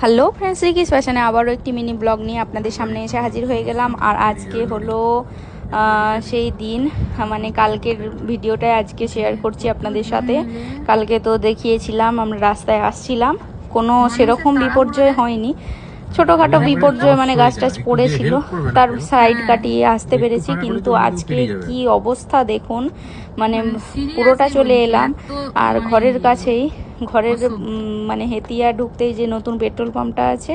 Hello friends, রিকিস ফ্যাশনে আবারও একটি মিনি ব্লগ নিয়ে আপনাদের সামনে এসে হাজির হয়ে গেলাম। আর আজকে হলো সেই দিন, মানে কালকের ভিডিওটাই আজকে শেয়ার করছি আপনাদের সাথে। কালকে তো দেখিয়েছিলাম আমরা রাস্তায় আসছিলাম, কোনো সেরকম বিপর্যয় হয়নি, ছোটোখাটো বিপর্যয় মানে গাছ টাছ পড়েছিল, তার সাইড কাটিয়ে আসতে পেরেছি। কিন্তু আজকে কি অবস্থা দেখুন, মানে পুরোটা চলে এলাম। আর ঘরের কাছেই, ঘরের মানে হেতিয়া ঢুকতেই যে নতুন পেট্রোল পাম্পটা আছে,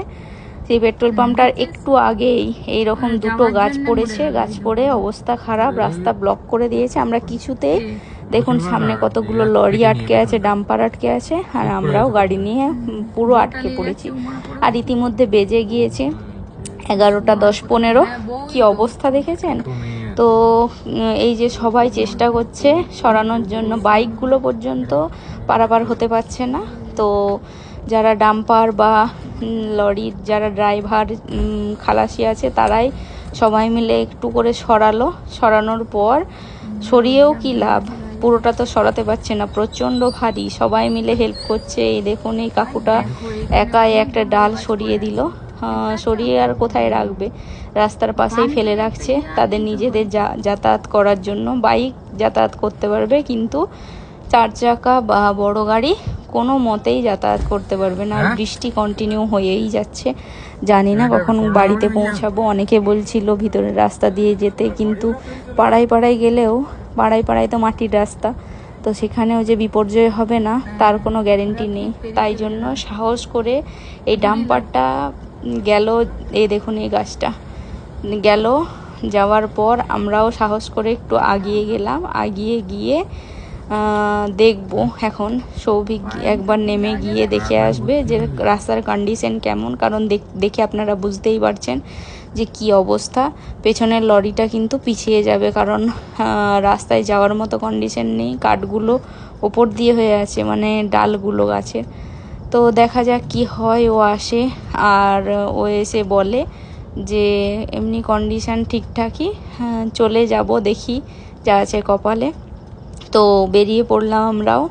সেই পেট্রোল পাম্পটার একটু আগেই এইরকম দুটো গাছ পড়েছে। গাছ পড়ে অবস্থা খারাপ, রাস্তা ব্লক করে দিয়েছে। আমরা কিছুতেই, দেখুন সামনে কতগুলো লরি আটকে আছে, ডাম্পার আটকে আছে, আর আমরাও গাড়ি নিয়ে পুরো আটকে পড়েছি। আর ইতিমধ্যে বেজে গিয়েছে 11টা 10-15। কি অবস্থা দেখেছেন তো। এই যে সবাই চেষ্টা করছে সরানোর জন্য, বাইকগুলো পর্যন্ত পারাপার হতে পারছে না। তো যারা ডাম্পার বা লরির যারা ড্রাইভার খালাসি আছে, তারাই সবাই মিলে একটু করে সরানোর পর সরিয়েও কি লাভ, পুরোটা তো সরাতে পারছে না, প্রচণ্ড ভারী। সবাই মিলে হেল্প করছে। এই দেখুন, এই কাকুটা একাই একটা ডাল সরিয়ে দিল। সরিয়ে আর কোথায় রাখবে, রাস্তার পাশেই ফেলে রাখছে তাদের নিজেদের যাতায়াত করার জন্য। বাইক যাতায়াত করতে পারবে, কিন্তু 4 চাকা বা বড় গাড়ি কোনো মতেই যাতায়াত করতে পারবে না। আর বৃষ্টি কন্টিনিউ হয়েই যাচ্ছে, জানি না কখন বাড়িতে পৌঁছাবো। অনেকে বলছিল ভিতরের রাস্তা দিয়ে যেতে, কিন্তু পাড়ায় পাড়ায় গেলেও, পাড়ায় পাড়ায় তো মাটির রাস্তা, তো সেখানেও যে বিপর্যয় হবে না তার কোনো গ্যারেন্টি নেই। তাই জন্য সাহস করে এই ডাম্পারটা গেল। এই দেখুন, এই গাছটা গেল, যাওয়ার পর আমরাও সাহস করে একটু আগিয়ে গেলাম। আগিয়ে গিয়ে দেখব, এখন সৌভিক একবার নেমে গিয়ে দেখে আসবে যে রাস্তার কন্ডিশন কেমন, কারণ দেখে আপনারা বুঝতেই পারছেন যে কি অবস্থা। পেছনের লরিটা কিন্তু পিছিয়ে যাবে, কারণ রাস্তায় যাওয়ার মতো কন্ডিশন নেই, কাঠগুলো ওপর দিয়ে হয়ে আছে, মানে ডালগুলো গাছের। তো দেখা যাক কি হয়। ও আসে আর ও এসে বলে যে এমনি কন্ডিশন ঠিকঠাকই, চলে যাব, দেখি যা আছে কপালে। তো বেরিয়ে পড়লাম আমরাও,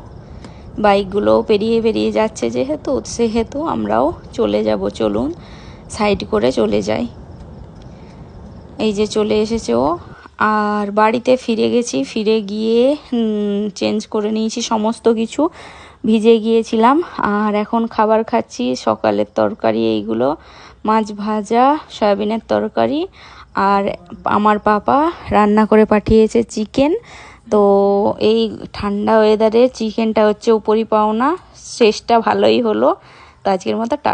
বাইকগুলো পেরিয়ে যাচ্ছে সেহেতু আমরাও চলে যাব। চলুন সাইড করে চলে যাই। এই যে চলে এসেছে ও। আর বাড়িতে ফিরে গেছি, ফিরে গিয়ে চেঞ্জ করে নিয়েছি সমস্ত কিছু, ভিজে গিয়েছিলাম। আর এখন খাবার খাচ্ছি, সকালের তরকারি এইগুলো, মাছ ভাজা, সয়াবিনের তরকারি, আর আমার পাপা রান্না করে পাঠিয়েছে চিকেন। তো এই ঠান্ডা ওয়েদারে চিকেনটা হচ্ছে উপরি পাওনা, শেষটা ভালোই হলো। তো আজকের মতো টাটা।